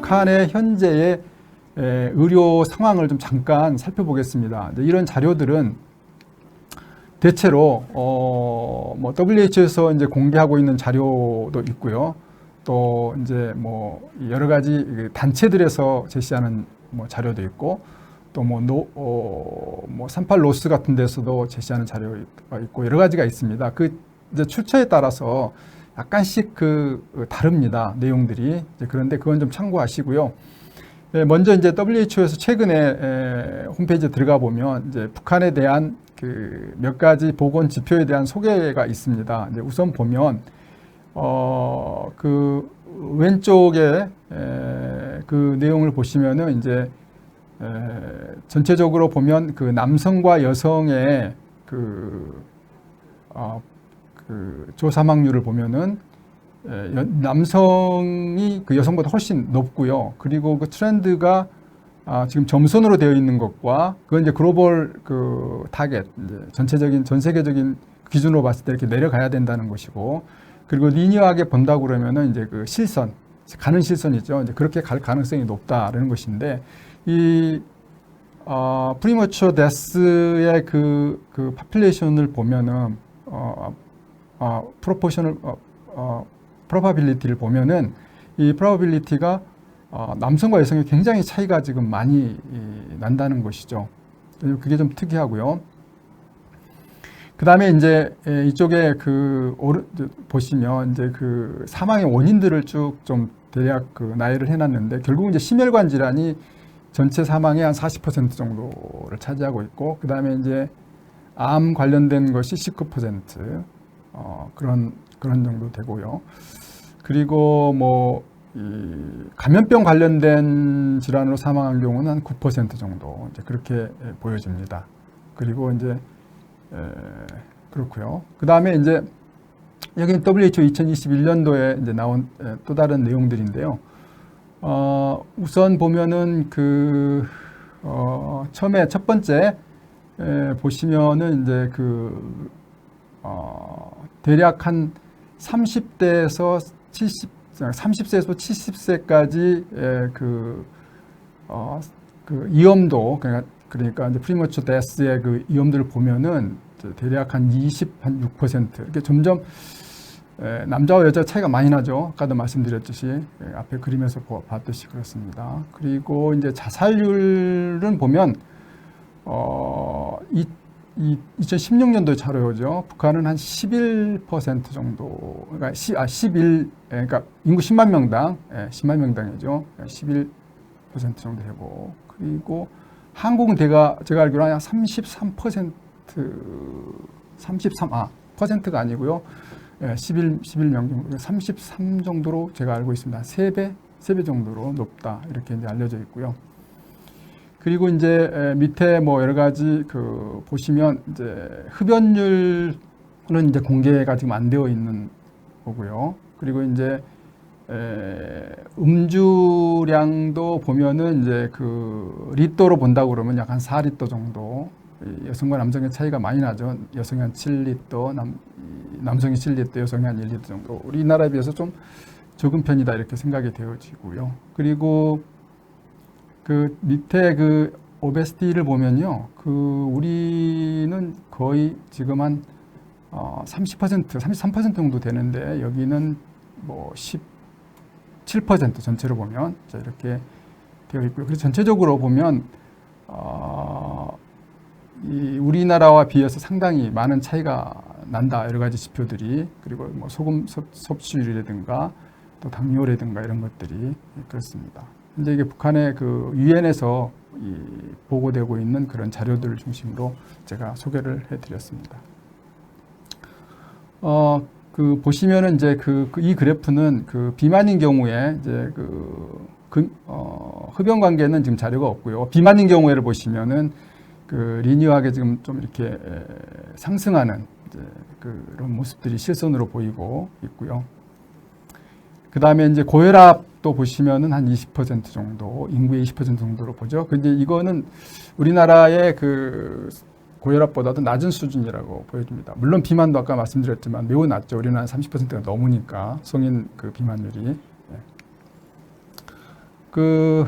북한의 현재의 의료 상황을 좀 잠깐 살펴보겠습니다. 이런 자료들은 대체로 뭐 WHO에서 이제 공개하고 있는 자료도 있고요. 또 이제 뭐 여러 가지 단체들에서 제시하는 뭐 자료도 있고, 또 뭐 38 로스 같은 데서도 제시하는 자료가 있고 여러 가지가 있습니다. 그 이제 출처에 따라서 약간씩 다릅니다. 내용들이. 그런데 그건 좀 참고하시고요. 먼저 이제 WHO에서 최근에 홈페이지에 들어가 보면 이제 북한에 대한 몇 가지 보건 지표에 대한 소개가 있습니다. 이제 우선 보면 그 왼쪽에 그 내용을 보시면은 이제 전체적으로 보면 그 남성과 여성의 그 조사망률을 보면은 남성이 그 여성보다 훨씬 높고요. 그리고 그 트렌드가 지금 점선으로 되어 있는 것과 그건 이제 글로벌 그 타겟, 이제 전 세계적인 기준으로 봤을 때 이렇게 내려가야 된다는 것이고, 그리고 리니어하게 본다고 그러면은 이제 그 실선, 가는 실선이죠. 이제 그렇게 갈 가능성이 높다라는 것인데, 이 프리머추어 데스의 그 파퓰레이션을 보면은 프로바빌리티를 보면은 이 프로바빌리티가 남성과 여성의 굉장히 차이가 지금 많이 난다는 것이죠. 그게 좀 특이하고요. 그 다음에 이제 이쪽에 보시면 이제 그 사망의 원인들을 쭉 좀 대략 나열을 해놨는데, 결국 이제 심혈관 질환이 전체 사망의 한 40% 정도를 차지하고 있고, 그 다음에 이제 암 관련된 것이 19%, 그런 정도 되고요. 그리고 뭐 감염병 관련된 질환으로 사망한 경우는 한 9% 정도 이제 그렇게 보여집니다. 그리고 이제 그렇고요. 그 다음에 이제 여기는 WHO 2021년도에 이제 나온 또 다른 내용들인데요. 우선 보면은 처음에 첫 번째 보시면은 이제 대략 한 30대에서 30세에서 70세까지 위험도, 그러니까 이제 프리머추어 데스의 그 위험들을 보면은 대략 한 6%. 이렇게 점점 남자와 여자 차이가 많이 나죠. 아까도 말씀드렸듯이 앞에 그림에서 봤듯이 그렇습니다. 그리고 이제 자살률은 보면 2016년도 자료죠. 북한은 한 11% 정도, 그러니까 그러니까 인구 10만 명당, 10만 명당이죠. 11% 정도 되고, 그리고 한국은 제가 알기로 한 33%가 아니고요. 11명 정도, 33 정도로 제가 알고 있습니다. 3배 정도로 높다, 이렇게 이제 알려져 있고요. 그리고 이제 밑에 뭐 여러 가지 보시면 이제 흡연율은 이제 공개가 지금 안 되어 있는 거고요. 그리고 이제 음주량도 보면은 이제 리터로 본다고 그러면 약 한 4리터 정도. 여성과 남성의 차이가 많이 나죠. 여성이 한 7리터, 남성이 7리터, 여성이 한 1리터 정도. 우리나라에 비해서 좀 적은 편이다, 이렇게 생각이 되어지고요. 그리고 밑에 오베시티를 보면요. 우리는 거의 지금 한 30%, 33% 정도 되는데, 여기는 뭐 17% 전체로 보면 이렇게 되어 있고요. 그래서 전체적으로 보면 우리나라와 비해서 상당히 많은 차이가 난다, 여러 가지 지표들이. 그리고 뭐 소금 섭취율이라든가 또 당뇨라든가 이런 것들이 그렇습니다. 현재 이게 북한의 유엔에서 보고되고 있는 그런 자료들을 중심으로 제가 소개를 해드렸습니다. 보시면은 이제 이 그래프는 비만인 경우에 이제 흡연 관계는 지금 자료가 없고요. 비만인 경우에를 보시면은 리니어하게 지금 좀 이렇게 상승하는 이제 그런 모습들이 실선으로 보이고 있고요. 그 다음에 이제 고혈압도 보시면은 한 20% 정도, 인구의 20% 정도로 보죠. 근데 이거는 우리나라의 고혈압보다도 낮은 수준이라고 보여집니다. 물론 비만도 아까 말씀드렸지만 매우 낮죠. 우리나라는 30%가 넘으니까 성인 비만율이. 그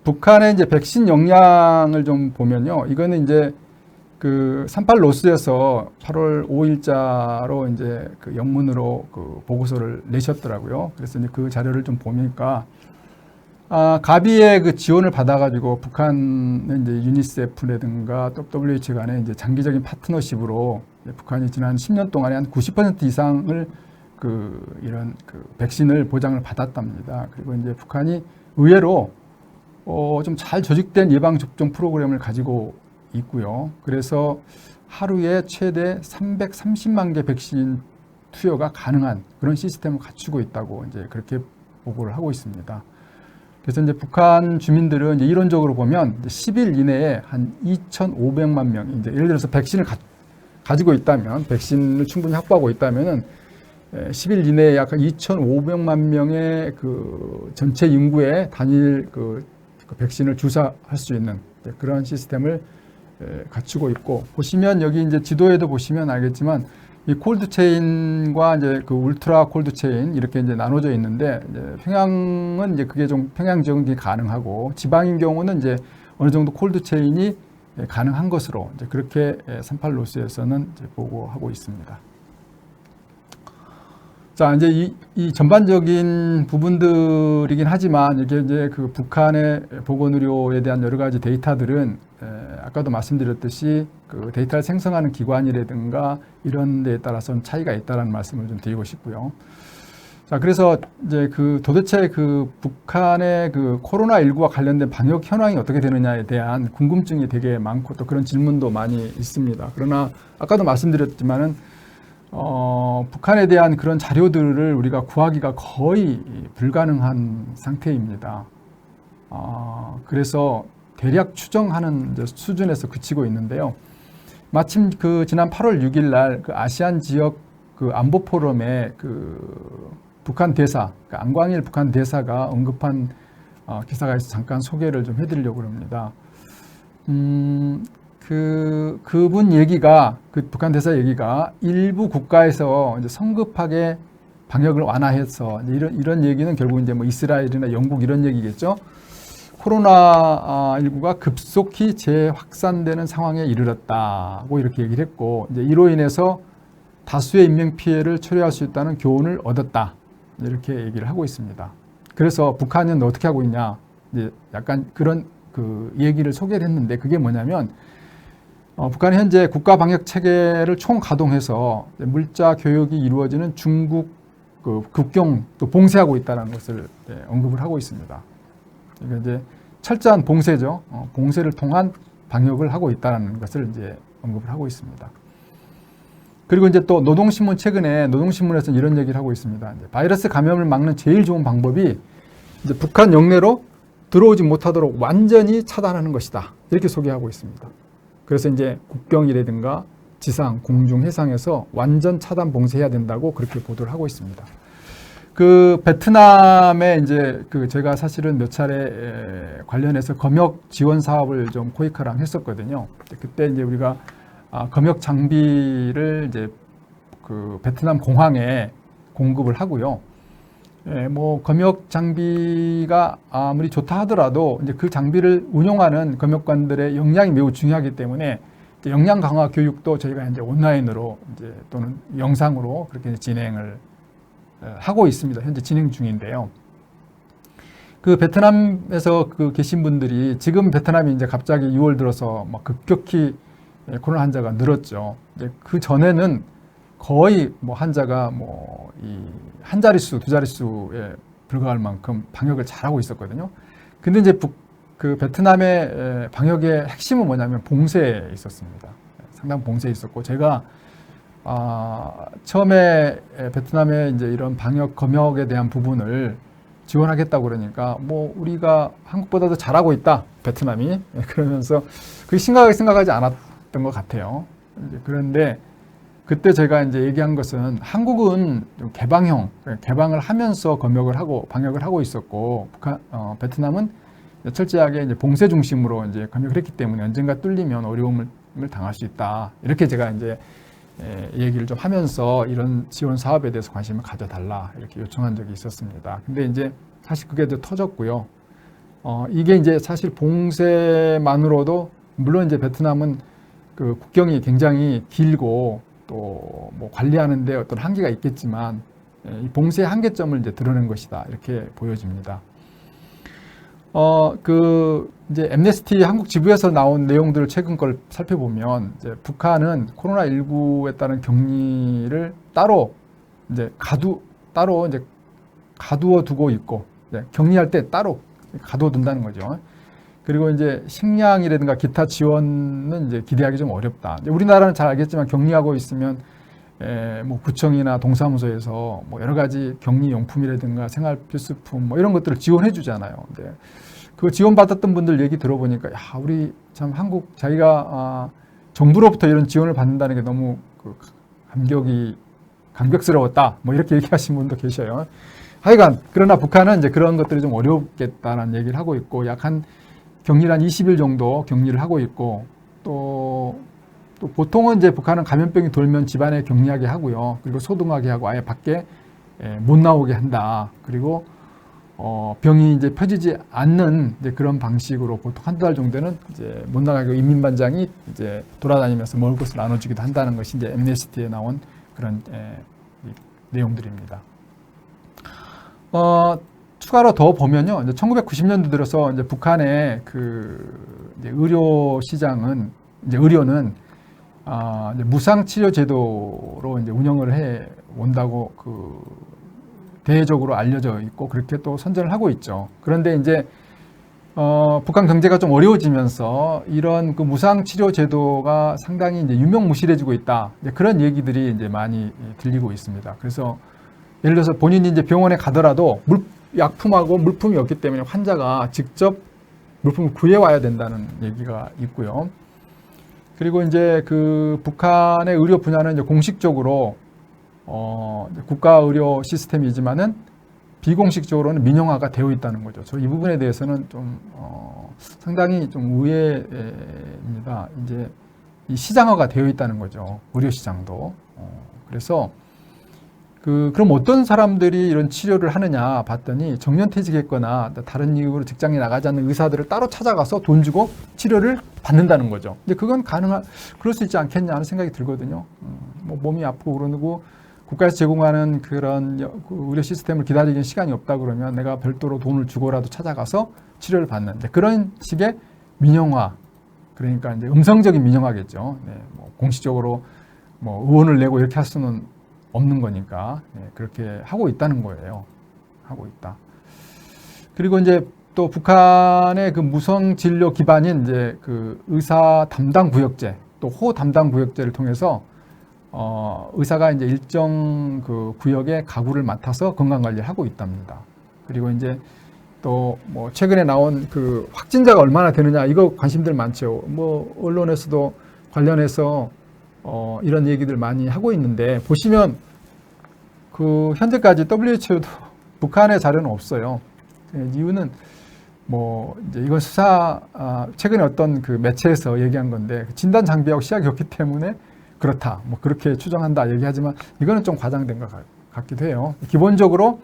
북한의 이제 백신 역량을 좀 보면요. 이거는 이제 그 38 로스에서 8월 5일자로 이제 그 영문으로 그 보고서를 내셨더라고요. 그래서 이제 그 자료를 좀 보니까 가비의 그 지원을 받아가지고 북한은 이제 유니세프라든가 WHO 간의 이제 장기적인 파트너십으로 북한이 지난 10년 동안에 한 90% 이상을 이런 백신을 보장을 받았답니다. 그리고 이제 북한이 의외로 좀 잘 조직된 예방접종 프로그램을 가지고 있고요. 그래서 하루에 최대 330만 개 백신 투여가 가능한 그런 시스템을 갖추고 있다고 이제 그렇게 보고를 하고 있습니다. 그래서 이제 북한 주민들은 이제 이론적으로 보면 10일 이내에 한 2,500만 명, 이제 예를 들어서 백신을 가지고 있다면, 백신을 충분히 확보하고 있다면은 10일 이내에 약 2,500만 명의 그 전체 인구의 단일 그 백신을 주사할 수 있는 그런 시스템을 갖추고 있고, 보시면 여기 이제 지도에도 보시면 알겠지만 이 콜드 체인과 이제 그 울트라 콜드 체인 이렇게 이제 나눠져 있는데, 이제 평양은 이제 그게 좀 평양 지역이 가능하고, 지방인 경우는 이제 어느 정도 콜드 체인이 가능한 것으로 이제 그렇게 38 로스에서는 이제 보고하고 있습니다. 자, 이제 이 전반적인 부분들이긴 하지만 이게 이제 그 북한의 보건의료에 대한 여러 가지 데이터들은 아까도 말씀드렸듯이 그 데이터를 생성하는 기관이라든가 이런 데에 따라서는 차이가 있다라는 말씀을 좀 드리고 싶고요. 자, 그래서 이제 도대체 북한의 코로나19와 관련된 방역 현황이 어떻게 되느냐에 대한 궁금증이 되게 많고 또 그런 질문도 많이 있습니다. 그러나 아까도 말씀드렸지만은 북한에 대한 그런 자료들을 우리가 구하기가 거의 불가능한 상태입니다. 그래서 대략 추정하는 수준에서 그치고 있는데요. 마침 지난 8월 6일 날 아시안 지역 안보 포럼에 북한 대사, 안광일 북한 대사가 언급한 기사가 있어서 잠깐 소개를 좀 해드리려고 합니다. 그분 얘기가, 북한 대사 얘기가 일부 국가에서 이제 성급하게 방역을 완화해서 이런 얘기는 결국 이제 뭐 이스라엘이나 영국 이런 얘기겠죠. 코로나19가 급속히 재확산되는 상황에 이르렀다고 이렇게 얘기를 했고, 이제 이로 인해서 다수의 인명 피해를 초래할 수 있다는 교훈을 얻었다. 이렇게 얘기를 하고 있습니다. 그래서 북한은 어떻게 하고 있냐. 이제 약간 그런 얘기를 소개를 했는데, 그게 뭐냐면, 북한이 현재 국가 방역 체계를 총 가동해서 물자 교역이 이루어지는 중국 국경 또 봉쇄하고 있다는 것을 언급을 하고 있습니다. 이게 이제 철저한 봉쇄죠. 봉쇄를 통한 방역을 하고 있다는 것을 이제 언급을 하고 있습니다. 그리고 이제 또 노동신문, 최근에 노동신문에서 이런 얘기를 하고 있습니다. 이제 바이러스 감염을 막는 제일 좋은 방법이 이제 북한 영내로 들어오지 못하도록 완전히 차단하는 것이다. 이렇게 소개하고 있습니다. 그래서 이제 국경이라든가 지상, 공중, 해상에서 완전 차단 봉쇄해야 된다고 그렇게 보도를 하고 있습니다. 베트남에 이제 제가 사실은 몇 차례 관련해서 검역 지원 사업을 좀 코이카랑 했었거든요. 그때 이제 우리가 검역 장비를 이제 베트남 공항에 공급을 하고요. 뭐 검역 장비가 아무리 좋다 하더라도 이제 그 장비를 운용하는 검역관들의 역량이 매우 중요하기 때문에 역량 강화 교육도 저희가 이제 온라인으로 이제 또는 영상으로 그렇게 진행을 하고 있습니다. 현재 진행 중인데요. 베트남에서 계신 분들이 지금 베트남이 이제 갑자기 6월 들어서 막 급격히 코로나 환자가 늘었죠. 이제 그 전에는 거의 뭐 환자가 한 자릿수, 두 자릿수에 불과할 만큼 방역을 잘하고 있었거든요. 근데 이제 베트남의 방역의 핵심은 뭐냐면 봉쇄에 있었습니다. 상당 봉쇄에 있었고, 제가 처음에 베트남에 이제 이런 방역 검역에 대한 부분을 지원하겠다고 그러니까 뭐 우리가 한국보다도 잘하고 있다, 베트남이. 그러면서 그게 심각하게 생각하지 않았던 것 같아요. 그런데 그때 제가 이제 얘기한 것은 한국은 좀 개방을 하면서 검역을 하고 방역을 하고 있었고, 베트남은 철저하게 이제 봉쇄 중심으로 이제 검역을 했기 때문에 언젠가 뚫리면 어려움을 당할 수 있다. 이렇게 제가 이제 얘기를 좀 하면서 이런 지원 사업에 대해서 관심을 가져달라 이렇게 요청한 적이 있었습니다. 근데 이제 사실 그게 또 터졌고요. 이게 이제 사실 봉쇄만으로도 물론 이제 베트남은 그 국경이 굉장히 길고 또 뭐 관리하는데 어떤 한계가 있겠지만 이 봉쇄의 한계점을 이제 드러낸 것이다 이렇게 보여집니다. 이제 엠네스티 한국 지부에서 나온 내용들을 최근 걸 살펴보면 이제 북한은 코로나19에 따른 격리를 따로 이제 가두어 두고 있고 격리할 때 따로 가두어 둔다는 거죠. 그리고 이제 식량이라든가 기타 지원은 이제 기대하기 좀 어렵다. 이제 우리나라는 잘 알겠지만 격리하고 있으면 뭐 구청이나 동사무소에서 뭐 여러 가지 격리 용품이라든가 생활 필수품 뭐 이런 것들을 지원해 주잖아요. 근데 그 지원 받았던 분들 얘기 들어보니까 야, 우리 참 한국 자기가 정부로부터 이런 지원을 받는다는 게 너무 그 감격스러웠다. 뭐 이렇게 얘기하신 분도 계셔요. 하여간 그러나 북한은 이제 그런 것들이 좀 어렵겠다라는 얘기를 하고 있고 약 한 격리를 한 20일 정도 격리를 하고 있고 또 보통은 이제 북한은 감염병이 돌면 집안에 격리하게 하고요. 그리고 소등하게 하고 아예 밖에 못 나오게 한다. 그리고 병이 이제 펴지지 않는 이제 그런 방식으로 보통 한두 달 정도는 이제 못 나가게 인민반장이 이제 돌아다니면서 먹을 것을 나눠주기도 한다는 것이 이제 엠네스티에 나온 그런 내용들입니다. 추가로 더 보면요, 이제 1990년도 들어서 이제 북한의 이제 의료 시장은 이제 의료는 이제 무상 치료 제도로 이제 운영을 해 온다고 대외적으로 알려져 있고 그렇게 또 선전을 하고 있죠. 그런데 이제 북한 경제가 좀 어려워지면서 이런 그 무상 치료 제도가 상당히 이제 유명무실해지고 있다. 이제 그런 얘기들이 이제 많이 들리고 있습니다. 그래서 예를 들어서 본인이 이제 병원에 가더라도 약품하고 물품이 없기 때문에 환자가 직접 물품을 구해와야 된다는 얘기가 있고요. 그리고 이제 그 북한의 의료 분야는 이제 공식적으로 국가 의료 시스템이지만은 비공식적으로는 민영화가 되어 있다는 거죠. 저 이 부분에 대해서는 좀 상당히 좀 의외입니다. 이제 이 시장화가 되어 있다는 거죠. 의료 시장도. 그래서 그럼 어떤 사람들이 이런 치료를 하느냐 봤더니 정년퇴직했거나 다른 이유로 직장에 나가지 않는 의사들을 따로 찾아가서 돈 주고 치료를 받는다는 거죠. 근데 그건 그럴 수 있지 않겠냐 하는 생각이 들거든요. 뭐 몸이 아프고 그러고 국가에서 제공하는 그런 의료 시스템을 기다리기엔 시간이 없다 그러면 내가 별도로 돈을 주고라도 찾아가서 치료를 받는데 그런 식의 민영화, 그러니까 이제 음성적인 민영화겠죠. 네, 뭐 공식적으로 뭐 의원을 내고 이렇게 할 수는 없는 거니까 그렇게 하고 있다는 거예요. 하고 있다. 그리고 이제 또 북한의 그 무성 진료 기반인 이제 그 의사 담당 구역제, 또 호 담당 구역제를 통해서 의사가 이제 일정 그 구역의 가구를 맡아서 건강 관리를 하고 있답니다. 그리고 이제 또 뭐 최근에 나온 그 확진자가 얼마나 되느냐 이거 관심들 많죠. 뭐 언론에서도 관련해서 이런 얘기들 많이 하고 있는데 보시면 그 현재까지 WHO도 북한의 자료는 없어요. 이유는 뭐 이제 이건 최근에 어떤 그 매체에서 얘기한 건데 진단 장비하고 시약이 없기 때문에 그렇다. 뭐 그렇게 추정한다 얘기하지만 이거는 좀 과장된 것 같기도 해요. 기본적으로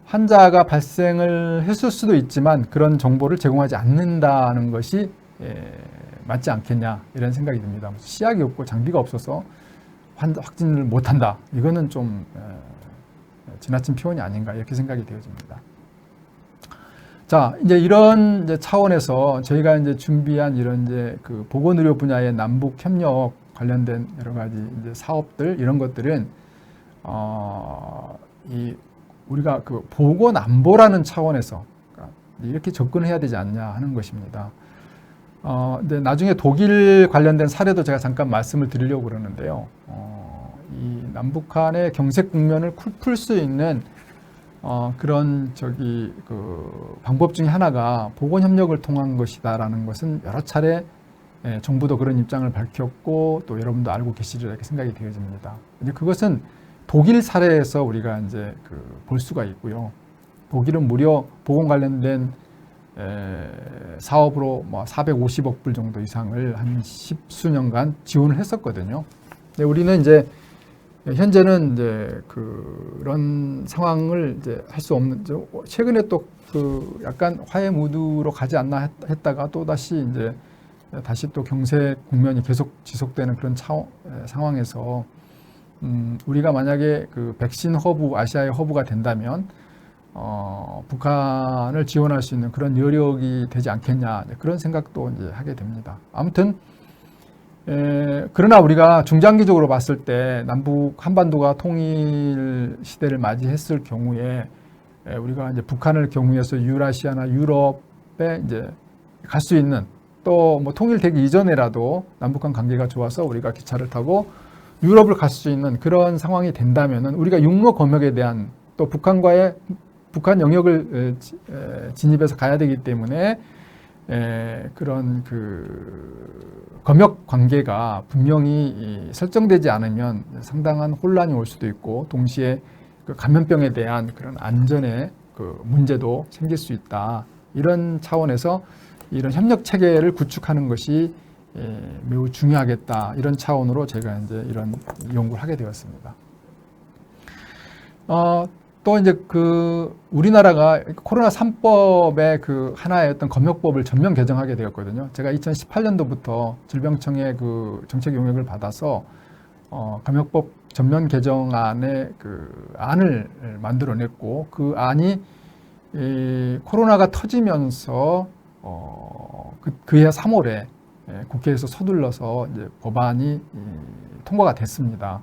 환자가 발생을 했을 수도 있지만 그런 정보를 제공하지 않는다는 것이 맞지 않겠냐 이런 생각이 듭니다. 시약이 없고 장비가 없어서 확진을 못한다. 이거는 좀 지나친 표현이 아닌가 이렇게 생각이 되어집니다. 자, 이제 이런 이제 차원에서 저희가 이제 준비한 이런 이제 그 보건의료 분야의 남북 협력 관련된 여러 가지 이제 사업들 이런 것들은 우리가 그 보건 안보라는 차원에서 이렇게 접근해야 되지 않냐 하는 것입니다. 근데 나중에 독일 관련된 사례도 제가 잠깐 말씀을 드리려고 그러는데요. 이 남북한의 경색 국면을 풀 수 있는 그런 그 방법 중에 하나가 보건 협력을 통한 것이다라는 것은 여러 차례 정부도 그런 입장을 밝혔고 또 여러분도 알고 계시리라 이렇게 생각이 되어집니다. 근데 그것은 독일 사례에서 우리가 이제 볼 수가 있고요. 독일은 무려 보건 관련된 사업으로 뭐 450억 불 정도 이상을 한 10수년간 지원을 했었거든요. 근데 우리는 이제 현재는 이제 그런 상황을 이제 할 수 없는, 최근에 또 그 약간 화해 무드로 가지 않나 했다가 또 다시 이제 다시 또 경제 국면이 계속 지속되는 그런 상황에서 우리가 만약에 그 백신 허브, 아시아의 허브가 된다면 북한을 지원할 수 있는 그런 여력이 되지 않겠냐, 그런 생각도 이제 하게 됩니다. 아무튼 그러나 우리가 중장기적으로 봤을 때 남북 한반도가 통일 시대를 맞이했을 경우에 우리가 이제 북한을 경유해서 유라시아나 유럽에 이제 갈 수 있는, 또 뭐 통일되기 이전에라도 남북한 관계가 좋아서 우리가 기차를 타고 유럽을 갈 수 있는 그런 상황이 된다면은 우리가 육로 검역에 대한, 또 북한과의 북한 영역을 진입해서 가야 되기 때문에 그런 그 검역 관계가 분명히 설정되지 않으면 상당한 혼란이 올 수도 있고, 동시에 그 감염병에 대한 그런 안전의 그 문제도 생길 수 있다. 이런 차원에서 이런 협력 체계를 구축하는 것이 매우 중요하겠다. 이런 차원으로 제가 이제 이런 연구를 하게 되었습니다. 또 이제 그 우리나라가 코로나 3법의 그 하나의 어떤 검역법을 전면 개정하게 되었거든요. 제가 2018년도부터 질병청의 그 정책 용역을 받아서 검역법 전면 개정안의 그 안을 만들어냈고, 그 안이 코로나가 터지면서 그해 3월에 국회에서 서둘러서 이제 법안이 통과가 됐습니다.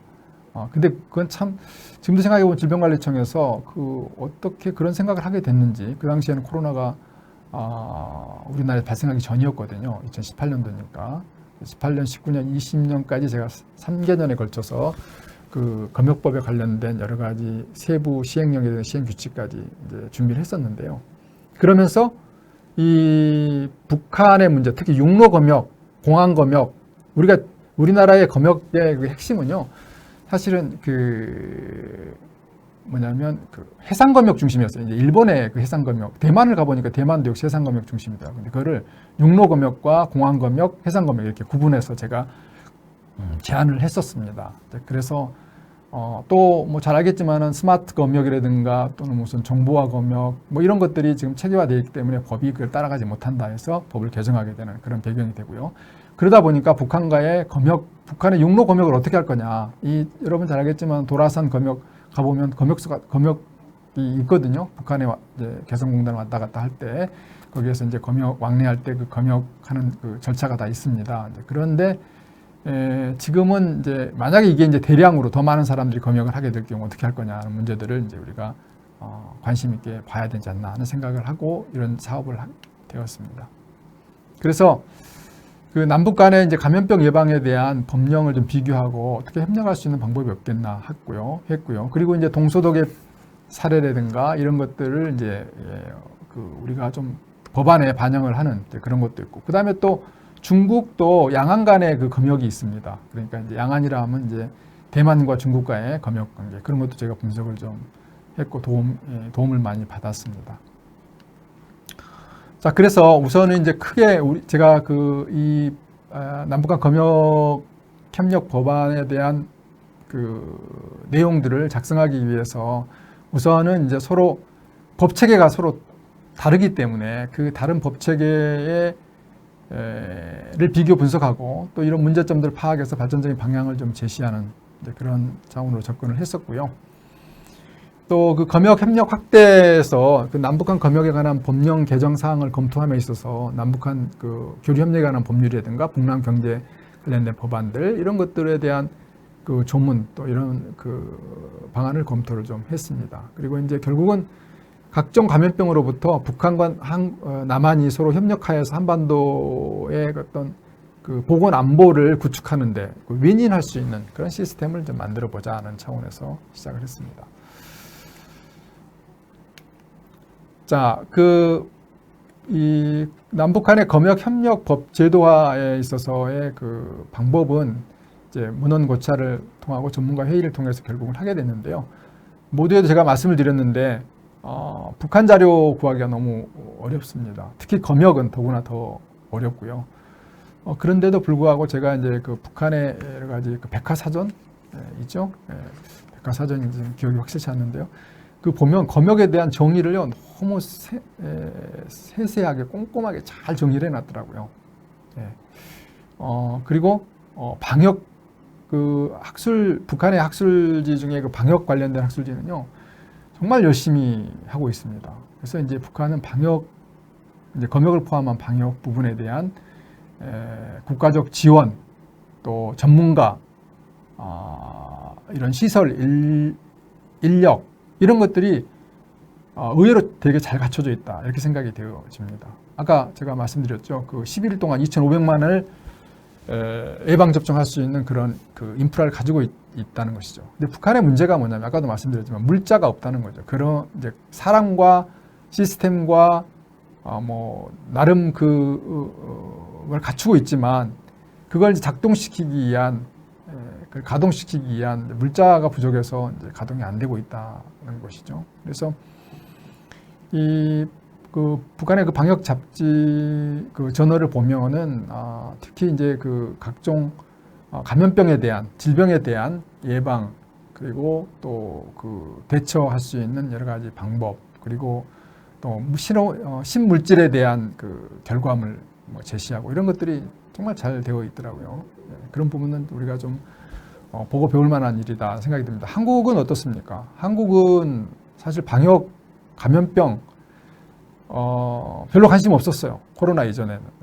근데 그건 참 지금도 생각해보면 질병관리청에서 어떻게 그런 생각을 하게 됐는지, 그 당시에는 코로나가 우리나라에 발생하기 전이었거든요. 2018년도니까 18년, 19년, 20년까지 제가 3개년에 걸쳐서 그 검역법에 관련된 여러 가지 세부 시행령에 대한 시행 규칙까지 이제 준비를 했었는데요. 그러면서 이 북한의 문제, 특히 육로 검역, 공항 검역, 우리나라의 검역의 그 핵심은요, 사실은 그 해상 검역 중심이었어요. 이제 일본의 그 해상 검역, 대만을 가보니까 대만도 역시 해상 검역 중심이다. 근데 그거를 육로 검역과 공항 검역, 해상 검역 이렇게 구분해서 제가 제안을 했었습니다. 그래서 또 뭐 잘 알겠지만은 스마트 검역이라든가 또는 무슨 정보화 검역 뭐 이런 것들이 지금 체계화되어 있기 때문에 법이 그걸 따라가지 못한다 해서 법을 개정하게 되는 그런 배경이 되고요. 그러다 보니까 북한과의 북한의 육로 검역을 어떻게 할 거냐. 여러분 잘 알겠지만 도라산 검역 가보면 검역이 있거든요. 북한에 이제 개성공단 왔다 갔다 할 때 거기에서 이제 검역 왕래할 때 그 검역하는 그 절차가 다 있습니다. 그런데 지금은 이제 만약에 이게 이제 대량으로 더 많은 사람들이 검역을 하게 될 경우 어떻게 할 거냐 하는 문제들을 이제 우리가 관심 있게 봐야 되지 않나 하는 생각을 하고 이런 사업을 하게 되었습니다. 그래서 그 남북 간의 이제 감염병 예방에 대한 법령을 좀 비교하고 어떻게 협력할 수 있는 방법이 없겠나 했고요. 그리고 이제 동서독의 사례라든가 이런 것들을 이제 우리가 좀 법안에 반영을 하는 그런 것도 있고, 그 다음에 또 중국도 양안 간의 그 검역이 있습니다. 그러니까 이제 양안이라 하면 이제 대만과 중국과의 검역 관계, 그런 것도 제가 분석을 좀 했고 도움을 많이 받았습니다. 자, 그래서 우선은 이제 크게 제가 이 남북한 검역 협력 법안에 대한 그 내용들을 작성하기 위해서 우선은 이제 서로 법 체계가 서로 다르기 때문에 그 다른 법 체계를 비교 분석하고 또 이런 문제점들을 파악해서 발전적인 방향을 좀 제시하는 그런 차원으로 접근을 했었고요. 또 그 검역 협력 확대에서 그 남북한 검역에 관한 법령 개정 사항을 검토함에 있어서 남북한 그 교류 협력에 관한 법률이라든가 북남 경제 관련된 법안들 이런 것들에 대한 그 조문 또 이런 그 방안을 검토를 좀 했습니다. 그리고 이제 결국은 각종 감염병으로부터 북한과 남한이 서로 협력하여서 한반도의 어떤 그 보건 안보를 구축하는데 윈윈할 수 있는 그런 시스템을 좀 만들어 보자 하는 차원에서 시작을 했습니다. 자, 이 남북한의 검역 협력 법 제도화에 있어서의 그 방법은 이제 문헌 고찰을 통하고 전문가 회의를 통해서 결국은 하게 됐는데요. 모두에도 제가 말씀을 드렸는데 북한 자료 구하기가 너무 어렵습니다. 특히 검역은 더구나 더 어렵고요. 그런데도 불구하고 제가 이제 그 북한의 여러 가지 그 백과사전 있죠. 백과사전인지 기억이 확실치 않는데요. 그 보면 검역에 대한 정의를요 너무 세세하게 꼼꼼하게 잘 정의를 해놨더라고요. 그리고 방역 그 북한의 학술지 중에 그 방역 관련된 학술지는요 정말 열심히 하고 있습니다. 그래서 이제 북한은 이제 검역을 포함한 방역 부분에 대한 국가적 지원 또 전문가 이런 시설 인력 이런 것들이 의외로 되게 잘 갖춰져 있다 이렇게 생각이 되어집니다. 아까 제가 말씀드렸죠. 그 11일 동안 2,500만을 예방접종할 수 있는 그런 그 인프라를 가지고 있다는 것이죠. 근데 북한의 문제가 뭐냐면 아까도 말씀드렸지만 물자가 없다는 거죠. 그런 이제 사람과 시스템과 나름 그걸 갖추고 있지만 그걸 작동시키기 위한 그걸 가동시키기 위한 물자가 부족해서 이제 가동이 안 되고 있다는 것이죠. 그래서 그 북한의 그 방역 잡지 그 저널을 보면은 특히 이제 그 각종 감염병에 대한 질병에 대한 예방 그리고 또 그 대처할 수 있는 여러 가지 방법 그리고 또 신물질에 대한 그 결과물 제시하고 이런 것들이 정말 잘 되어 있더라고요. 그런 부분은 우리가 좀 보고 배울 만한 일이다 생각이 듭니다. 한국은 어떻습니까? 한국은 사실 방역 감염병 별로 관심 없었어요. 코로나 이전에는.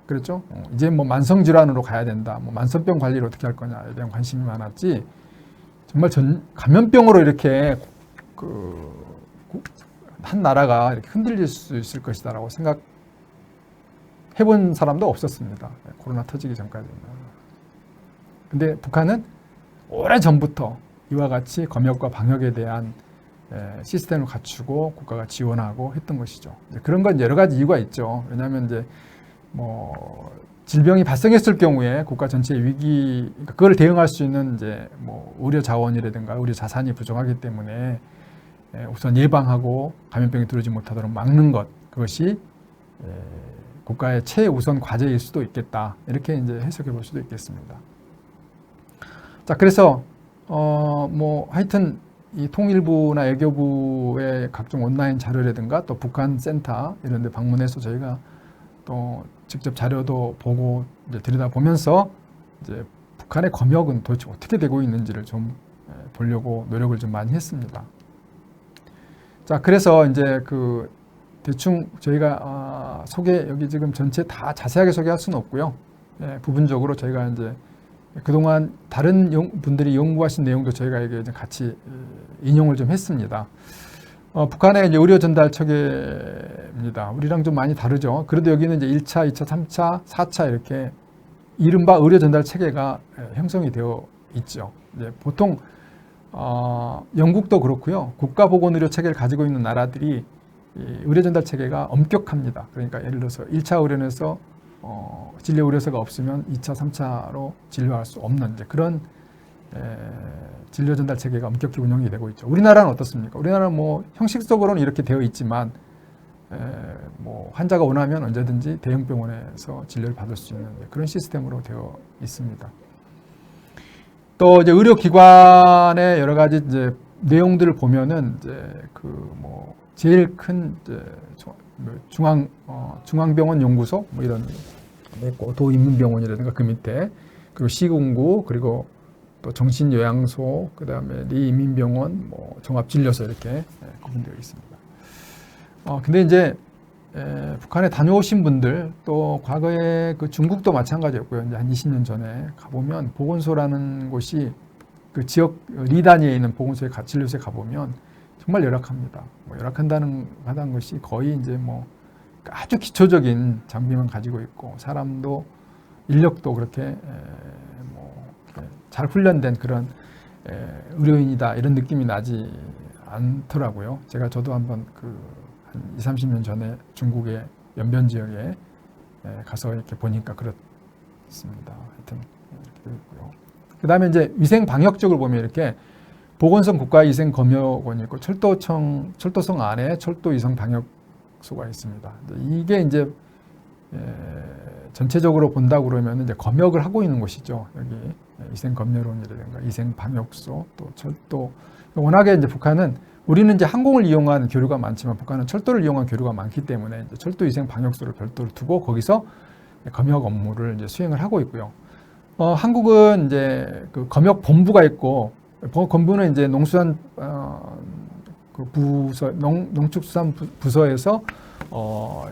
그렇죠? 이제 뭐 만성질환으로 가야 된다. 뭐 만성병 관리를 어떻게 할 거냐에 대한 관심이 많았지. 정말 감염병으로 이렇게 한 나라가 이렇게 흔들릴 수 있을 것이다라고 생각해본 사람도 없었습니다. 코로나 터지기 전까지는. 근데 북한은 오래전부터 이와 같이 검역과 방역에 대한 시스템을 갖추고 국가가 지원하고 했던 것이죠. 그런 건 여러 가지 이유가 있죠. 왜냐하면 이제 뭐 질병이 발생했을 경우에 국가 전체의 위기, 그걸 대응할 수 있는 이제 뭐 의료 자원이라든가 의료 자산이 부족하기 때문에 우선 예방하고 감염병이 들어오지 못하도록 막는 것, 그것이 국가의 최우선 과제일 수도 있겠다. 이렇게 이제 해석해 볼 수도 있겠습니다. 자, 그래서 뭐 하여튼 이 통일부나 외교부의 각종 온라인 자료라든가 또 북한 센터 이런 데 방문해서 저희가 또 직접 자료도 보고 이제 들여다보면서 이제 북한의 검역은 도대체 어떻게 되고 있는지를 좀 보려고 노력을 좀 많이 했습니다. 자, 그래서 이제 그 대충 저희가 여기 지금 전체 다 자세하게 소개할 수는 없고요. 부분적으로 저희가 이제 그동안 다른 분들이 연구하신 내용도 저희가 이제 같이 인용을 좀 했습니다. 북한의 이제 의료 전달 체계입니다. 우리랑 좀 많이 다르죠. 그래도 여기는 이제 1차, 2차, 3차, 4차 이렇게 이른바 의료 전달 체계가 형성이 되어 있죠. 이제 보통 영국도 그렇고요. 국가보건의료 체계를 가지고 있는 나라들이 의료 전달 체계가 엄격합니다. 그러니까 예를 들어서 1차 의료원에서 진료 의료소가 없으면 2차, 3차로 진료할 수 없는 이제 그런 진료 전달 체계가 엄격히 운영이 되고 있죠. 우리나라는 어떻습니까? 우리나라는 뭐 형식적으로는 이렇게 되어 있지만 뭐 환자가 원하면 언제든지 대형 병원에서 진료를 받을 수 있는 그런 시스템으로 되어 있습니다. 또 이제 의료기관의 여러 가지 이제 내용들을 보면은 이제 그 뭐 제일 큰 이제 중앙병원 연구소 뭐 이런 있고 도인민병원이라든가 그 밑에 그리고 시군구 그리고 또 정신요양소 그다음에 리인민병원 뭐 종합진료소 이렇게 구분되어 있습니다. 근데 이제 북한에 다녀오신 분들 또 과거에 그 중국도 마찬가지였고요. 이제 한 20년 전에 가보면 보건소라는 곳이 그 지역 리 단위에 있는 보건소에 진료소에 가보면 정말 열악합니다. 뭐 열악하다는 것이 거의 이제 뭐 아주 기초적인 장비만 가지고 있고 사람도 인력도 그렇게 잘 훈련된 그런 의료인이다 이런 느낌이 나지 않더라고요. 저도 한번 한 20, 30년 전에 중국의 연변 지역에 가서 이렇게 보니까 그렇습니다. 하여튼 이렇게 있고요. 그 다음에 이제 위생 방역 쪽을 보면 이렇게 보건성 국가위생검역원이 있고 철도성 안에 철도위생 방역소가 있습니다. 이게 이제 전체적으로 본다고 그러면 이제 검역을 하고 있는 곳이죠. 여기 위생검열원이라든가 위생방역소, 또 철도. 워낙에 이제 북한은 우리는 이제 항공을 이용한 교류가 많지만 북한은 철도를 이용한 교류가 많기 때문에 이제 철도 위생방역소를 별도로 두고 거기서 검역 업무를 이제 수행을 하고 있고요. 한국은 이제 그 검역 본부가 있고, 본부는 이제 농수산 그 부서, 농축수산 부서에서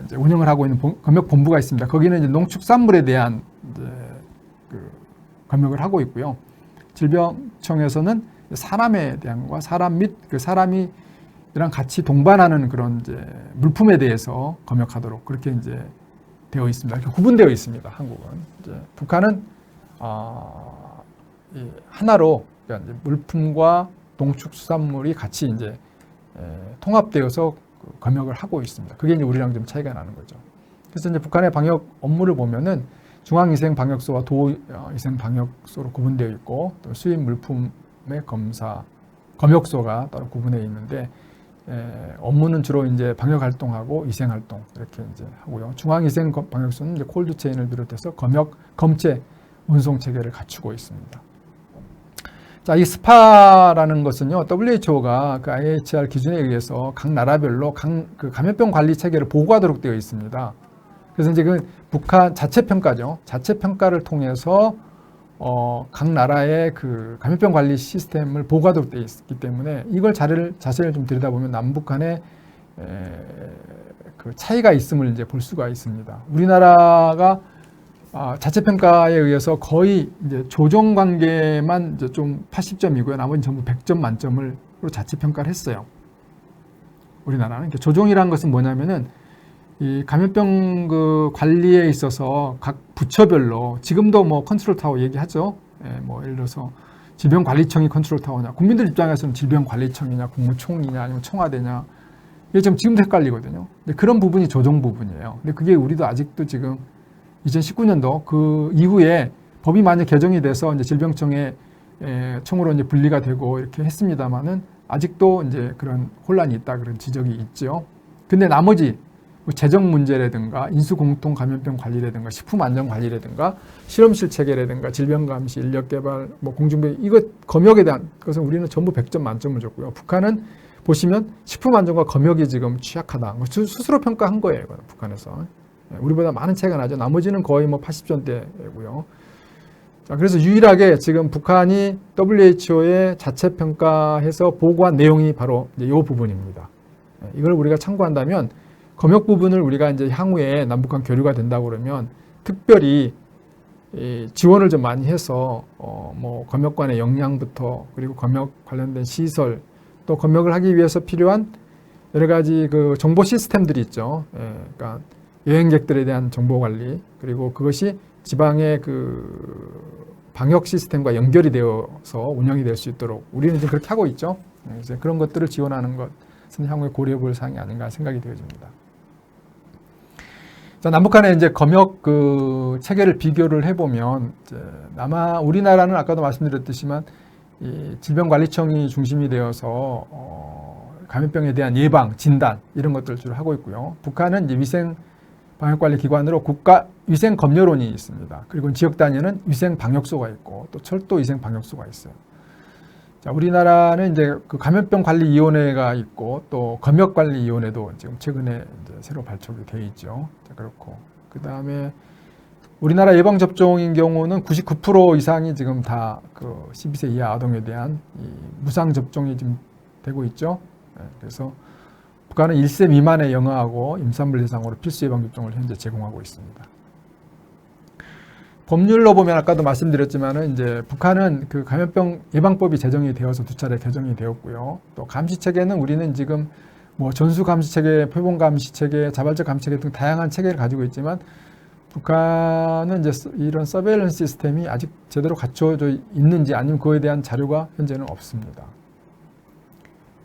이제 운영을 하고 있는 검역 본부가 있습니다. 거기는 이제 농축산물에 대한 이제 그 검역을 하고 있고요. 질병청에서는 사람에 대한과 사람 및 그 사람이랑 같이 동반하는 그런 이제 물품에 대해서 검역하도록 그렇게 이제 되어 있습니다. 이렇게 구분되어 있습니다. 한국은. 이제 북한은 하나로 그러니까 이제 물품과 농축수산물이 같이 이제 통합되어서 검역을 하고 있습니다. 그게 이제 우리랑 좀 차이가 나는 거죠. 그래서 이제 북한의 방역 업무를 보면은 중앙위생방역소와 도위생방역소로 구분되어 있고, 또 수입 물품의 검사, 검역소가 따로 구분되어 있는데, 업무는 주로 이제 방역 활동하고 위생 활동 이렇게 이제 하고요. 중앙위생방역소는 이제 콜드체인을 비롯해서 검역, 검체, 운송 체계를 갖추고 있습니다. 자, 이 스파라는 것은요, WHO가 그 IHR 기준에 의해서 각 나라별로 그 감염병 관리 체계를 보고하도록 되어 있습니다. 그래서 이제 그 북한 자체 평가죠. 자체 평가를 통해서 각 나라의 그 감염병 관리 시스템을 보고하도록 되어 있기 때문에 이걸 자세를 좀 들여다보면 남북 간의 그 차이가 있음을 이제 볼 수가 있습니다. 우리나라가 자체평가에 의해서 거의 이제 조정 관계만 이제 좀 80점이고요. 나머지 전부 100점 만점으로 자체평가를 했어요. 우리나라는. 조정이라는 것은 뭐냐면은 이 감염병 그 관리에 있어서 각 부처별로 지금도 뭐 컨트롤 타워 얘기하죠. 뭐 예를 들어서 질병관리청이 컨트롤 타워냐, 국민들 입장에서는 질병관리청이냐, 국무총리냐, 아니면 청와대냐, 이게 지금도 헷갈리거든요. 근데 그런 부분이 조정 부분이에요. 근데 그게 우리도 아직도 지금 2019년도 그 이후에 법이 많이 개정이 돼서 이제 질병청의 청으로 이제 분리가 되고 이렇게 했습니다만은 아직도 이제 그런 혼란이 있다, 그런 지적이 있죠. 근데 나머지 뭐 재정 문제라든가 인수공통 감염병 관리라든가 식품 안전 관리라든가 실험실 체계라든가 질병 감시, 인력 개발, 뭐 공중배 이거 검역에 대한 것은 우리는 전부 100점 만점을 줬고요. 북한은 보시면 식품 안전과 검역이 지금 취약하다. 스스로 평가한 거예요, 북한에서. 우리보다 많은 차이가 나죠. 나머지는 거의 뭐 80점대고요. 자, 그래서 유일하게 지금 북한이 WHO에 자체 평가해서 보고한 내용이 바로 이제 이 부분입니다. 이걸 우리가 참고한다면 검역 부분을 우리가 이제 향후에 남북한 교류가 된다고 그러면 특별히 지원을 좀 많이 해서 뭐 검역관의 역량부터 그리고 검역 관련된 시설 또 검역을 하기 위해서 필요한 여러 가지 그 정보 시스템들이 있죠. 그러니까 여행객들에 대한 정보 관리 그리고 그것이 지방의 그 방역 시스템과 연결이 되어서 운영이 될 수 있도록 우리는 지금 그렇게 하고 있죠. 그래서 그런 것들을 지원하는 것은 향후에 고려해볼 사항이 아닌가 생각이 되어집니다. 자, 남북한의 이제 검역 그 체계를 비교를 해보면 이제 아마 우리나라는 아까도 말씀드렸듯이만 이 질병관리청이 중심이 되어서 감염병에 대한 예방, 진단 이런 것들을 주로 하고 있고요. 북한은 이제 위생 방역관리기관으로 국가위생검열원이 있습니다. 그리고 지역 단위는 위생방역소가 있고 또 철도 위생방역소가 있어요. 자, 우리나라는 이제 그 감염병관리위원회가 있고 또 검역관리위원회도 지금 최근에 이제 새로 발족이 되어 있죠. 자, 그렇고 그 다음에 우리나라 예방접종인 경우는 99% 이상이 지금 다 그 12세 이하 아동에 대한 이 무상 접종이 지금 되고 있죠. 그래서 북한은 1세 미만의 영아하고 임산부 대상으로 필수 예방접종을 현재 제공하고 있습니다. 법률로 보면 아까도 말씀드렸지만은 이제 북한은 그 감염병 예방법이 제정이 되어서 2차례 개정이 되었고요. 또 감시 체계는 우리는 지금 뭐 전수 감시 체계, 표본 감시 체계, 자발적 감시 체계 등 다양한 체계를 가지고 있지만 북한은 이제 이런 서베일런스 시스템이 아직 제대로 갖춰져 있는지 아니면 그거에 대한 자료가 현재는 없습니다.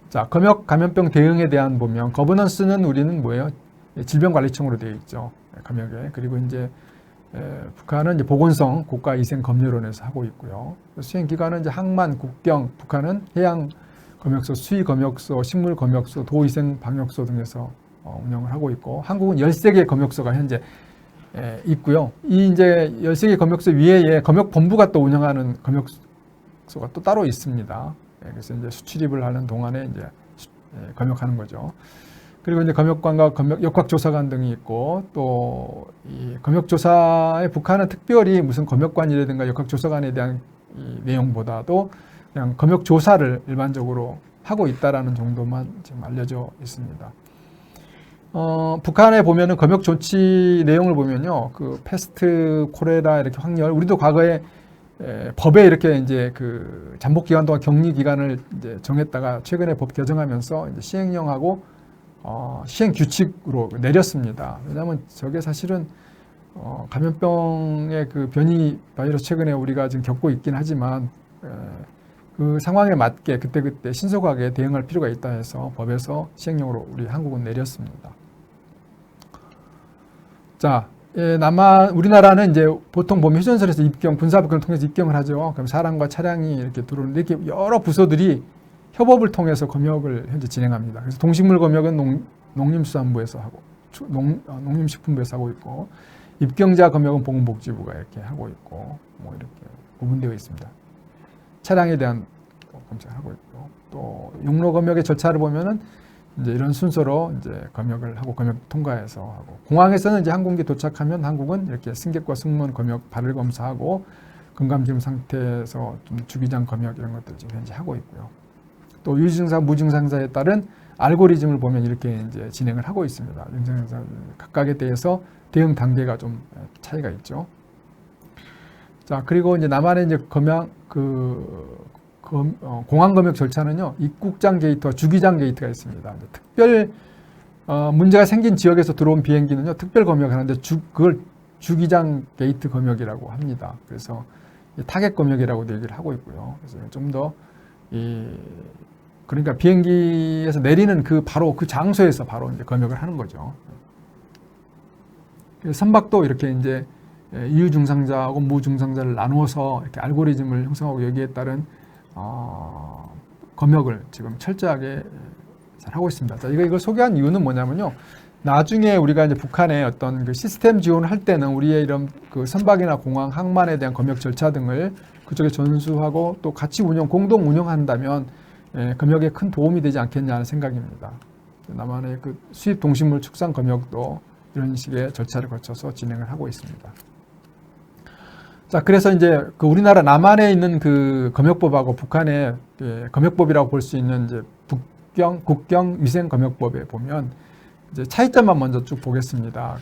자, 검역 감염병 대응에 대한 보면 거버넌스는 우리는 뭐예요? 질병관리청으로 되어 있죠. 검역에. 그리고 이제 북한은 이제 보건성 국가위생검열원에서 하고 있고요. 수행기관은 이제 항만, 국경, 북한은 해양검역소, 수의검역소, 식물검역소, 도위생방역소 등에서 운영을 하고 있고 한국은 13개 검역소가 현재 있고요. 이 이제 13개 검역소 위에 검역본부가 또 운영하는 검역소가 또 따로 있습니다. 그래서 이제 수출입을 하는 동안에 이제 검역하는 거죠. 그리고 이제 검역관과 역학조사관 등이 있고, 또 이 검역조사에 북한은 특별히 무슨 검역관이라든가 역학조사관에 대한 이 내용보다도 그냥 검역조사를 일반적으로 하고 있다라는 정도만 지금 알려져 있습니다. 북한에 보면은 검역 조치 내용을 보면요, 그 패스트, 콜레라 이렇게 확열, 우리도 과거에 법에 이렇게 이제 그 잠복 기간 동안 격리 기간을 이제 정했다가 최근에 법 개정하면서 이제 시행령하고 시행 규칙으로 내렸습니다. 왜냐하면 저게 사실은 감염병의 그 변이 바이러스 최근에 우리가 지금 겪고 있긴 하지만 그 상황에 맞게 그때그때 신속하게 대응할 필요가 있다 해서 법에서 시행령으로 우리 한국은 내렸습니다. 자, 우리나라는 이제 보통 보면 휴전선에서 군사법권을 통해서 입경을 하죠. 그럼 사람과 차량이 이렇게 들어오는데 이렇게 여러 부서들이 협업을 통해서 검역을 현재 진행합니다. 그래서 동식물 검역은 농림수산부에서 하고, 농림식품부에서 하고 있고, 입경자 검역은 보건복지부가 이렇게 하고 있고, 뭐 이렇게 구분되어 있습니다. 차량에 대한 검색을 하고 있고, 또 용로 검역의 절차를 보면은 이제 이런 순서로 이제 검역을 하고 검역 통과해서 하고, 공항에서는 이제 항공기 도착하면 한국은 이렇게 승객과 승무원 검역 발을 검사하고 건강지킴 상태에서 좀 주기장 검역 이런 것들 지금 현재 하고 있고요. 또 유증상, 무증상자에 따른 알고리즘을 보면 이렇게 이제 진행을 하고 있습니다. 증상 각각에 대해서 대응 단계가 좀 차이가 있죠. 자, 그리고 이제 남한의 이제 공항 검역 절차는요, 입국장 게이트와 주기장 게이트가 있습니다. 특별 문제가 생긴 지역에서 들어온 비행기는요, 특별 검역하는데 그걸 주기장 게이트 검역이라고 합니다. 그래서 타겟 검역이라고도 얘기를 하고 있고요. 그래서 좀 더 그러니까 비행기에서 내리는 바로 그 장소에서 바로 이제 검역을 하는 거죠. 선박도 이렇게 이제 유증상자하고 무증상자를 나누어서 이렇게 알고리즘을 형성하고 여기에 따른 검역을 지금 철저하게 잘 하고 있습니다. 자, 이걸 소개한 이유는 뭐냐면요. 나중에 우리가 이제 북한의 어떤 그 시스템 지원을 할 때는 우리의 이런 그 선박이나 공항, 항만에 대한 검역 절차 등을 그쪽에 전수하고 또 같이 공동 운영한다면 검역에 큰 도움이 되지 않겠냐는 생각입니다. 남한의 그 수입 동식물 축산 검역도 이런 식의 절차를 거쳐서 진행을 하고 있습니다. 자, 그래서 이제 그 우리나라 남한에 있는 그 검역법하고 북한의 검역법이라고 볼 수 있는 이제 국경 위생 검역법에 보면 이제 차이점만 먼저 쭉 보겠습니다.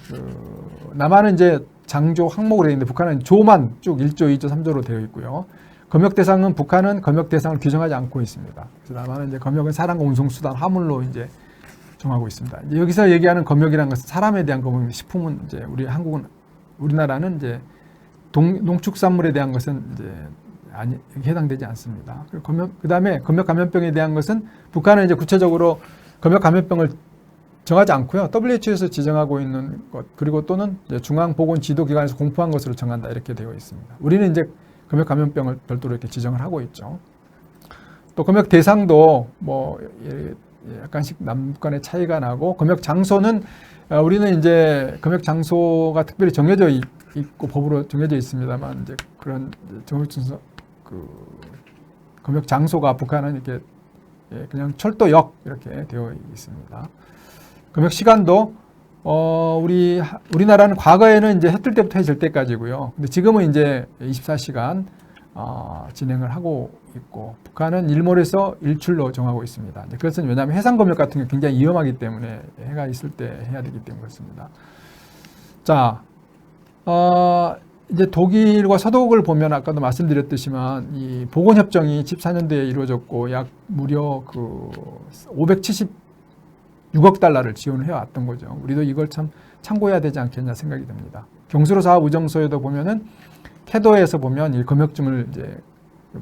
남한은 이제 장조 항목으로 되어 있는데 북한은 조만 쭉 1조, 2조, 3조로 되어 있고요. 검역 대상은 북한은 검역 대상을 규정하지 않고 있습니다. 그래서 남한은 이제 검역은 사람과 운송수단, 화물로 이제 정하고 있습니다. 이제 여기서 얘기하는 검역이라는 것은 사람에 대한 검역, 식품은 이제 우리나라는 이제 농축산물에 대한 것은 이제 해당되지 않습니다. 그 다음에 검역 감염병에 대한 것은 북한은 이제 구체적으로 검역 감염병을 정하지 않고요. WHO에서 지정하고 있는 것, 그리고 또는 이제 중앙보건지도기관에서 공포한 것으로 정한다 이렇게 되어 있습니다. 우리는 이제 검역 감염병을 별도로 이렇게 지정을 하고 있죠. 또 검역 대상도 뭐 약간씩 남북간의 차이가 나고, 검역 장소는 우리는 이제 검역 장소가 특별히 정해져 있고 법으로 정해져 있습니다만 이제 그런 검역 장소가 북한은 이렇게 그냥 철도역 이렇게 되어 있습니다. 검역 시간도 우리나라는 과거에는 이제 해 뜰 때부터 해 질 때까지고요. 근데 지금은 이제 24시간 진행을 하고 있고, 북한은 일몰에서 일출로 정하고 있습니다. 그것은 왜냐하면 해상 검역 같은 게 굉장히 위험하기 때문에 해가 있을 때 해야 되기 때문에 그렇습니다. 자, 이제 독일과 서독을 보면 아까도 말씀드렸듯이만 이 보건협정이 14년도에 이루어졌고 약 무려 576억 달러를 지원을 해왔던 거죠. 우리도 이걸 참 참고해야 되지 않겠냐 생각이 듭니다. 경수로 사업 우정소에도 보면은 캐도에서 보면 이 검역증을 이제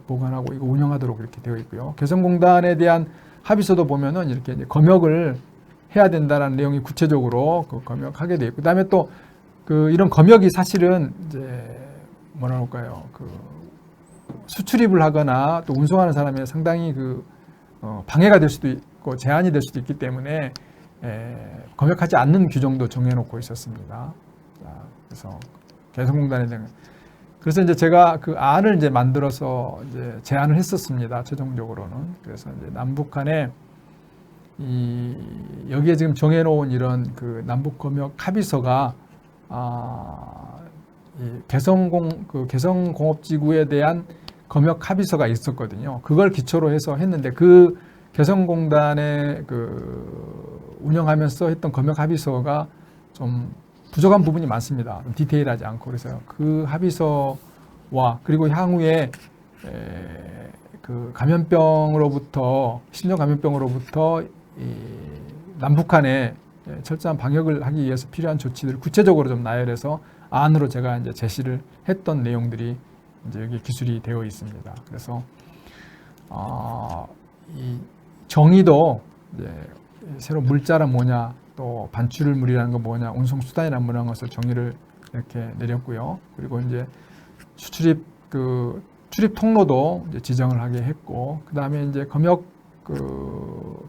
보관하고 이거 운영하도록 이렇게 되어 있고요. 개성공단에 대한 합의서도 보면은 이렇게 이제 검역을 해야 된다라는 내용이 구체적으로 검역하게 되어 있고, 그다음에 또 이런 검역이 사실은 이제 뭐라 할까요? 수출입을 하거나 또 운송하는 사람이 상당히 방해가 될 수도 있고 제한이 될 수도 있기 때문에 검역하지 않는 규정도 정해놓고 있었습니다. 자, 그래서 개성공단에 대한 그래서 이제 제가 그 안을 이제 만들어서 이제 제안을 했었습니다. 최종적으로는. 그래서 이제 남북한에 여기에 지금 정해놓은 이런 그 남북검역 합의서가 이 개성공업지구에 대한 검역 합의서가 있었거든요. 그걸 기초로 해서 했는데 그 개성공단에 그 운영하면서 했던 검역 합의서가 좀 부족한 부분이 많습니다. 좀 디테일하지 않고 그래서 그 합의서와 그리고 향후에 그 감염병으로부터 신종 감염병으로부터 이 남북한에 철저한 방역을 하기 위해서 필요한 조치들을 구체적으로 좀 나열해서 안으로 제가 이제 제시를 했던 내용들이 이제 여기 기술이 되어 있습니다. 그래서 이 정의도 이제 새로 물자란 뭐냐, 또 반출물이라는 건 뭐냐, 운송 수단이란 뭐라는 것을 정의를 이렇게 내렸고요. 그리고 이제 출입 통로도 이제 지정을 하게 했고, 그 다음에 이제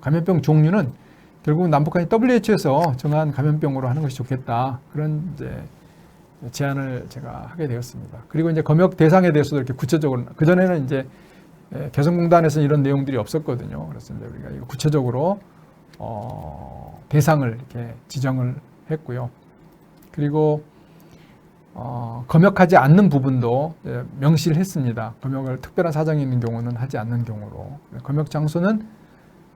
감염병 종류는 결국 남북한이 WHO에서 정한 감염병으로 하는 것이 좋겠다. 그런 이제 제안을 제가 하게 되었습니다. 그리고 이제 검역 대상에 대해서도 이렇게 구체적으로, 그전에는 이제 개성공단에서는 이런 내용들이 없었거든요. 그래서 이제 우리가 이거 구체적으로 대상을 이렇게 지정을 했고요. 그리고 검역하지 않는 부분도 명시를 했습니다. 검역을 특별한 사정이 있는 경우는 하지 않는 경우로. 검역 장소는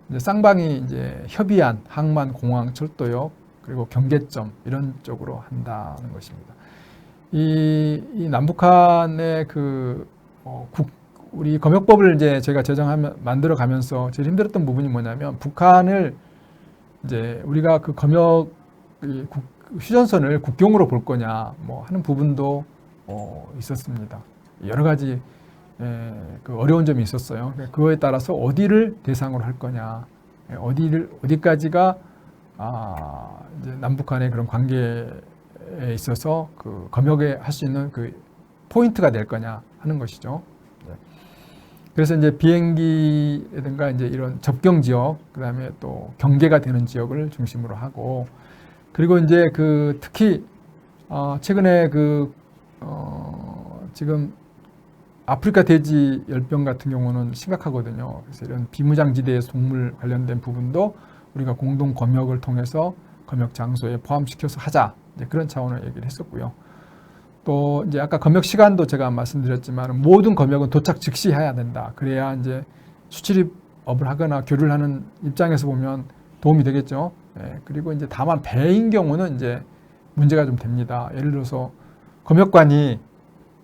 이제 쌍방이 이제 협의한 항만, 공항, 철도역, 그리고 경계점 이런 쪽으로 한다는 것입니다. 이 남북한의 우리 검역법을 이제 제가 만들어 가면서 제일 힘들었던 부분이 뭐냐면 북한을 이제 우리가 그 검역 휴전선을 국경으로 볼 거냐 뭐 하는 부분도 있었습니다. 여러 가지 그 어려운 점이 있었어요. 그거에 따라서 어디를 대상으로 할 거냐, 어디까지가 이제 남북한의 그런 관계에 있어서 그 검역에 할 수 있는 그 포인트가 될 거냐 하는 것이죠. 그래서 이제 비행기라든가 이제 이런 접경 지역, 그 다음에 또 경계가 되는 지역을 중심으로 하고, 그리고 이제 특히 최근에 지금 아프리카 돼지 열병 같은 경우는 심각하거든요. 그래서 이런 비무장지대의 동물 관련된 부분도 우리가 공동 검역을 통해서 검역 장소에 포함시켜서 하자, 이제 그런 차원을 얘기를 했었고요. 또 이제 아까 검역 시간도 제가 말씀드렸지만 모든 검역은 도착 즉시 해야 된다. 그래야 이제 수출입업을 하거나 교류를 하는 입장에서 보면 도움이 되겠죠. 그리고 이제 다만 배인 경우는 이제 문제가 좀 됩니다. 예를 들어서 검역관이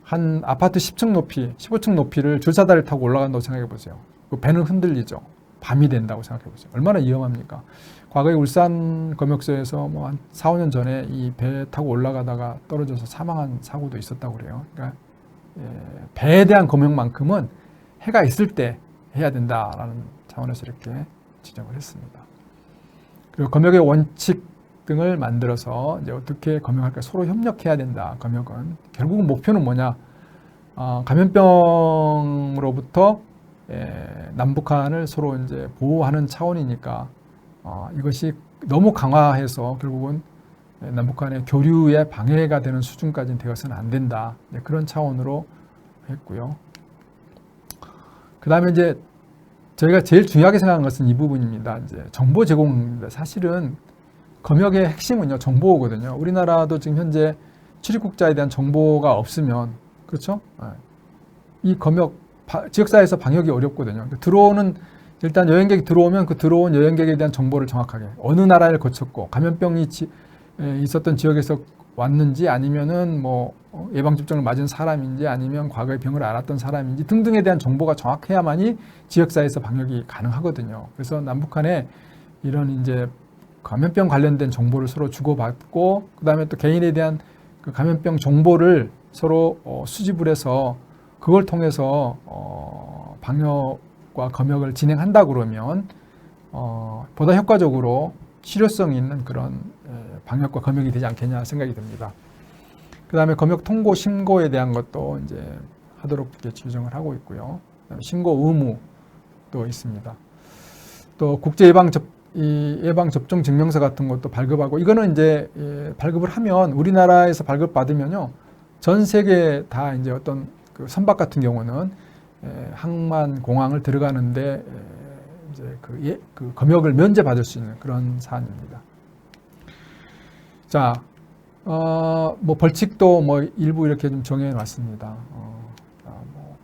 한 아파트 10층 높이, 15층 높이를 줄사다리를 타고 올라간다고 생각해 보세요. 그 배는 흔들리죠. 밤이 된다고 생각해 보세요. 얼마나 위험합니까? 과거에 울산 검역소에서 뭐 한 4, 5년 전에 이 배 타고 올라가다가 떨어져서 사망한 사고도 있었다고 그래요. 그러니까 배에 대한 검역만큼은 해가 있을 때 해야 된다라는 차원에서 이렇게 지적을 했습니다. 그리고 검역의 원칙 등을 만들어서 이제 어떻게 검역할까, 서로 협력해야 된다. 검역은 결국은 목표는 뭐냐? 감염병으로부터 남북한을 서로 이제 보호하는 차원이니까 이것이 너무 강화해서 결국은 남북한의 교류에 방해가 되는 수준까지는 되어서는 안 된다. 그런 차원으로 했고요. 그 다음에 이제 저희가 제일 중요하게 생각한 것은 이 부분입니다. 이제 정보 제공입니다. 사실은 검역의 핵심은요, 정보거든요. 우리나라도 지금 현재 출입국자에 대한 정보가 없으면, 그렇죠? 이 지역사회에서 방역이 어렵거든요. 들어오는, 일단 여행객이 들어오면 그 들어온 여행객에 대한 정보를 정확하게, 어느 나라를 거쳤고, 감염병이 있었던 지역에서 왔는지, 아니면은 뭐 예방접종을 맞은 사람인지, 아니면 과거에 병을 앓았던 사람인지 등등에 대한 정보가 정확해야만이 지역사회에서 방역이 가능하거든요. 그래서 남북한에 이런 이제 감염병 관련된 정보를 서로 주고받고, 그 다음에 또 개인에 대한 그 감염병 정보를 서로 수집을 해서 그걸 통해서 방역과 검역을 진행한다 그러면 보다 효과적으로 실효성 있는 그런 방역과 검역이 되지 않겠냐 생각이 듭니다. 그 다음에 검역 통고 신고에 대한 것도 이제 하도록 이렇게 지정을 하고 있고요. 신고 의무도 있습니다. 또 국제 예방 이 예방 접종 증명서 같은 것도 발급하고 이거는 이제 발급을 하면 우리나라에서 발급받으면요 전 세계 다 이제 어떤 그 선박 같은 경우는 항만 공항을 들어가는데 이제 그 검역을 면제받을 수 있는 그런 사안입니다. 자, 뭐 벌칙도 뭐 일부 이렇게 좀 정해 놨습니다. 뭐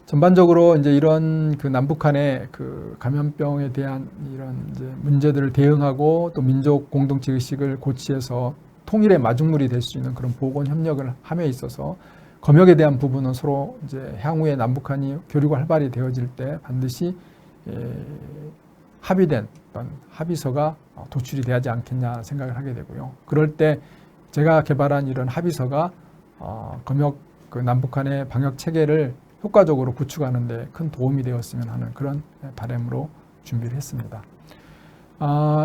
전반적으로 이제 이런 그 남북한의 그 감염병에 대한 이런 이제 문제들을 대응하고 또 민족 공동체 의식을 고취해서 통일의 마중물이 될 수 있는 그런 보건 협력을 함에 있어서 검역에 대한 부분은 서로 이제 향후에 남북한이 교류가 활발히 되어질 때 반드시 합의된 어떤 합의서가 도출이 되지 않겠냐 생각을 하게 되고요. 그럴 때 제가 개발한 이런 합의서가 검역 그 남북한의 방역 체계를 효과적으로 구축하는 데 큰 도움이 되었으면 하는 그런 바람으로 준비를 했습니다.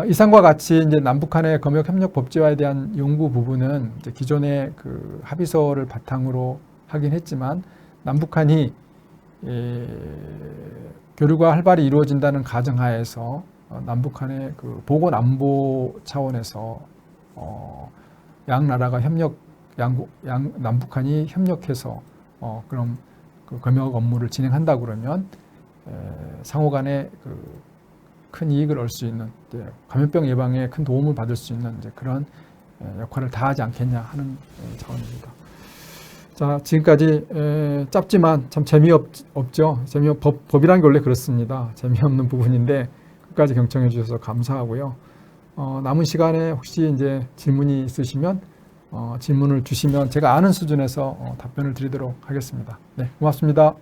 이상과 같이 이제 남북한의 검역 협력 법제화에 대한 연구 부분은 이제 기존의 그 합의서를 바탕으로 하긴 했지만 남북한이 교류가 활발히 이루어진다는 가정하에서 남북한의 그 보건 안보 차원에서 양 나라가 남북한이 협력해서 그럼 그 검역 업무를 진행한다 그러면 상호간에 그 큰 이익을 얻을 수 있는 감염병 예방에 큰 도움을 받을 수 있는 이제 그런 역할을 다하지 않겠냐 하는 차원입니다. 자, 지금까지 짧지만 참 재미없죠. 법이라는 게 원래 그렇습니다. 재미없는 부분인데 끝까지 경청해 주셔서 감사하고요. 남은 시간에 혹시 이제 질문이 있으시면 질문을 주시면 제가 아는 수준에서 답변을 드리도록 하겠습니다. 네, 고맙습니다.